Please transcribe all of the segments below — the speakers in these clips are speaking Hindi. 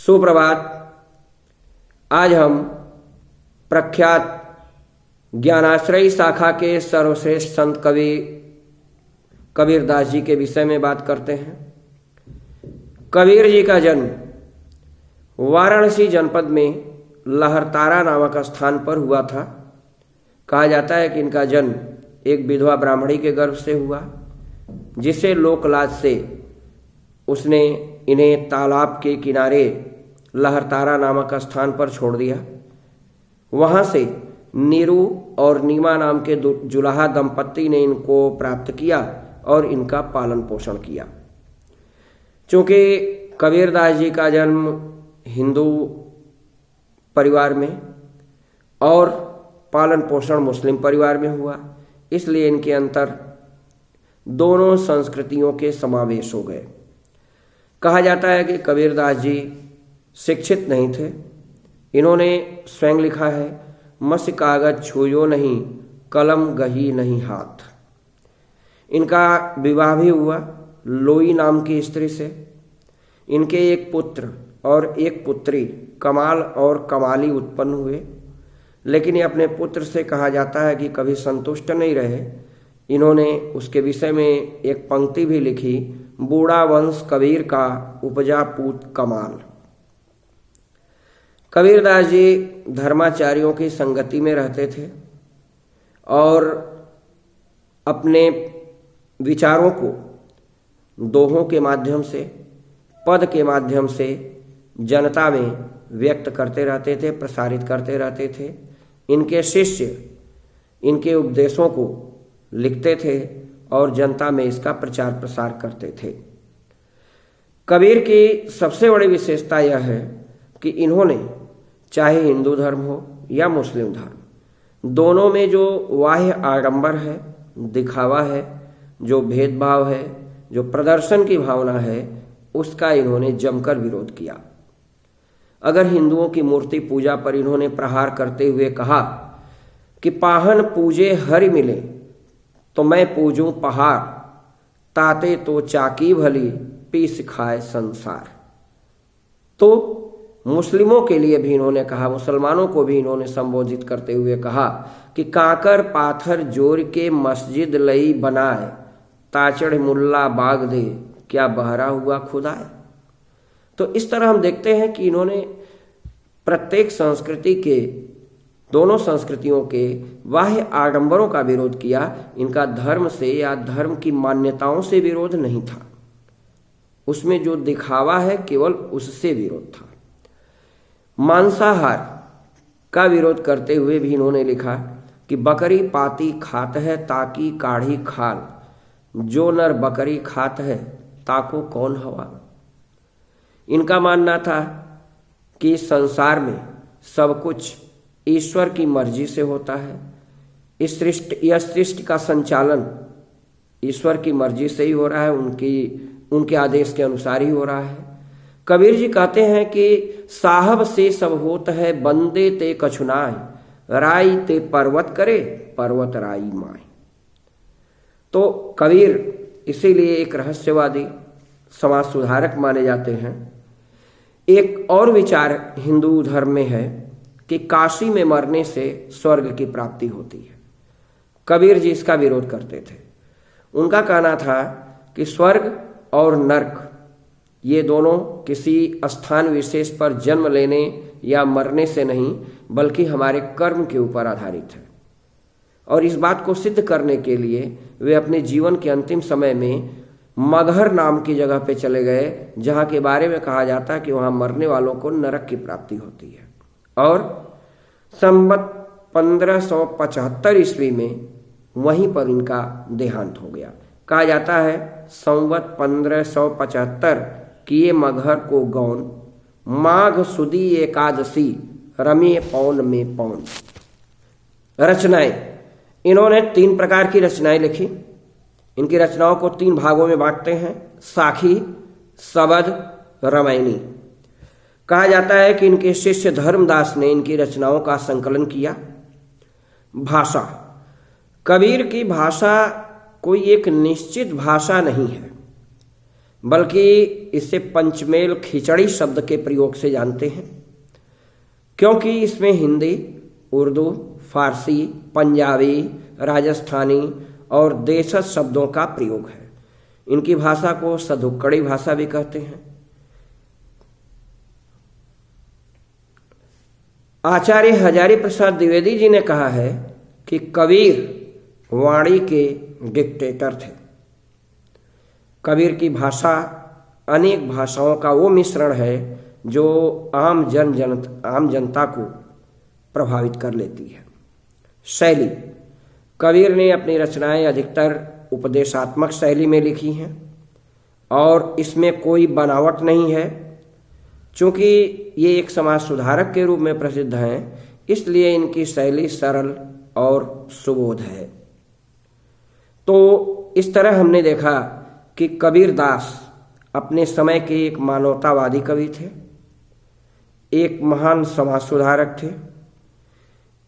सुप्रभात। आज हम प्रख्यात ज्ञानाश्रयी शाखा के सर्वश्रेष्ठ संत कवि कबीरदास जी के विषय में बात करते हैं। कबीर जी का जन्म वाराणसी जनपद में लहरतारा नामक स्थान पर हुआ था। कहा जाता है कि इनका जन्म एक विधवा ब्राह्मणी के गर्भ से हुआ, जिसे लोकलाज से उसने इन्हें तालाब के किनारे लहरतारा नामक स्थान पर छोड़ दिया। वहाँ से नीरू और नीमा नाम के जुलाहा दंपत्ति ने इनको प्राप्त किया और इनका पालन पोषण किया। चूँकि कबीरदास जी का जन्म हिंदू परिवार में और पालन पोषण मुस्लिम परिवार में हुआ, इसलिए इनके अंतर दोनों संस्कृतियों के समावेश हो गए। कहा जाता है कि कबीरदास जी शिक्षित नहीं थे। इन्होंने स्वयं लिखा है, मस कागज छुयो नहीं, कलम गही नहीं हाथ। इनका विवाह भी हुआ लोई नाम की स्त्री से। इनके एक पुत्र और एक पुत्री कमाल और कमाली उत्पन्न हुए, लेकिन ये अपने पुत्र से कहा जाता है कि कभी संतुष्ट नहीं रहे। इन्होंने उसके विषय में एक पंक्ति भी लिखी, बूढ़ा वंश कबीर का उपजा पूत कमाल। कबीरदास जी धर्माचार्यों की संगति में रहते थे और अपने विचारों को दोहों के माध्यम से, पद के माध्यम से जनता में व्यक्त करते रहते थे, प्रसारित करते रहते थे। इनके शिष्य इनके उपदेशों को लिखते थे और जनता में इसका प्रचार प्रसार करते थे। कबीर की सबसे बड़ी विशेषता यह है कि इन्होंने चाहे हिंदू धर्म हो या मुस्लिम धर्म, दोनों में जो बाह्य आडंबर है, दिखावा है, जो भेदभाव है, जो प्रदर्शन की भावना है, उसका इन्होंने जमकर विरोध किया। अगर हिंदुओं की मूर्ति पूजा पर इन्होंने प्रहार करते हुए कहा कि पाहन पूजे हरि मिले तो मैं पूजूं पहाड़, ताते तो चाकी भली पीस खाए संसार। तो मुस्लिमों के लिए भी इन्होंने कहा, मुसलमानों को भी इन्होंने संबोधित करते हुए कहा कि काकर पाथर जोर के मस्जिद लई बनाए, ताचड़ मुल्ला बाग दे क्या बहरा हुआ खुदाए। तो इस तरह हम देखते हैं कि इन्होंने प्रत्येक संस्कृति के, दोनों संस्कृतियों के बाह्य आडंबरों का विरोध किया। इनका धर्म से या धर्म की मान्यताओं से विरोध नहीं था, उसमें जो दिखावा है केवल उससे विरोध था। मांसाहार का विरोध करते हुए भी इन्होंने लिखा कि बकरी पाती खात है ताकि काढ़ी खाल, जो नर बकरी खात है ताको कौन हवा। इनका मानना था कि संसार में सब कुछ ईश्वर की मर्जी से होता है। इस सृष्टि का संचालन ईश्वर की मर्जी से ही हो रहा है, उनके आदेश के अनुसार ही हो रहा है। कबीर जी कहते हैं कि साहब से सब होत है, बंदे ते कछुनाय, राई ते पर्वत करे, पर्वत राई माय। तो कबीर इसीलिए एक रहस्यवादी समाज सुधारक माने जाते हैं। एक और विचार हिंदू धर्म में है कि काशी में मरने से स्वर्ग की प्राप्ति होती है। कबीर जी इसका विरोध करते थे। उनका कहना था कि स्वर्ग और नर्क ये दोनों किसी स्थान विशेष पर जन्म लेने या मरने से नहीं, बल्कि हमारे कर्म के ऊपर आधारित है। और इस बात को सिद्ध करने के लिए वे अपने जीवन के अंतिम समय में मगहर नाम की जगह पे चले गए, जहाँ के बारे में कहा जाता है कि वहाँ मरने वालों को नरक की प्राप्ति होती है। और संवत 1575 ईस्वी में वहीं पर इनका देहांत हो गया। कहा जाता है संवत 1575 किए मगहर को गौन, माघ सुदी एकादशी रमे पौन में पौन। रचनाएं, इन्होंने 3 प्रकार की रचनाएं लिखी। इनकी रचनाओं को 3 भागों में बांटते हैं, साखी, सबद, रामायणी। कहा जाता है कि इनके शिष्य धर्मदास ने इनकी रचनाओं का संकलन किया। भाषा, कबीर की भाषा कोई एक निश्चित भाषा नहीं है। बल्कि इसे पंचमेल खिचड़ी शब्द के प्रयोग से जानते हैं, क्योंकि इसमें हिंदी, उर्दू, फारसी, पंजाबी, राजस्थानी और देशज शब्दों का प्रयोग है। इनकी भाषा को सधुक्कड़ी भाषा भी कहते हैं। आचार्य हजारी प्रसाद द्विवेदी जी ने कहा है कि कबीर वाणी के डिक्टेटर थे। कबीर की भाषा अनेक भाषाओं का वो मिश्रण है जो आम जनता को प्रभावित कर लेती है। शैली, कबीर ने अपनी रचनाएं अधिकतर उपदेशात्मक शैली में लिखी हैं और इसमें कोई बनावट नहीं है। चूँकि ये एक समाज सुधारक के रूप में प्रसिद्ध हैं, इसलिए इनकी शैली सरल और सुबोध है। तो इस तरह हमने देखा कि कबीरदास अपने समय के एक मानवतावादी कवि थे, एक महान समाज सुधारक थे,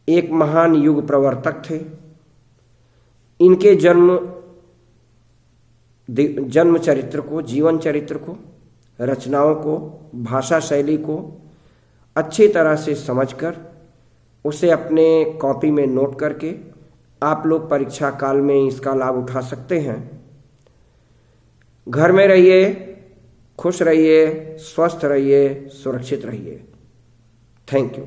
एक महान युग प्रवर्तक थे। इनके जन्म चरित्र को, जीवन चरित्र को, रचनाओं को, भाषा शैली को अच्छी तरह से समझकर उसे अपने कॉपी में नोट करके आप लोग परीक्षा काल में इसका लाभ उठा सकते हैं। घर में रहिए, खुश रहिए, स्वस्थ रहिए, सुरक्षित रहिए। Thank you.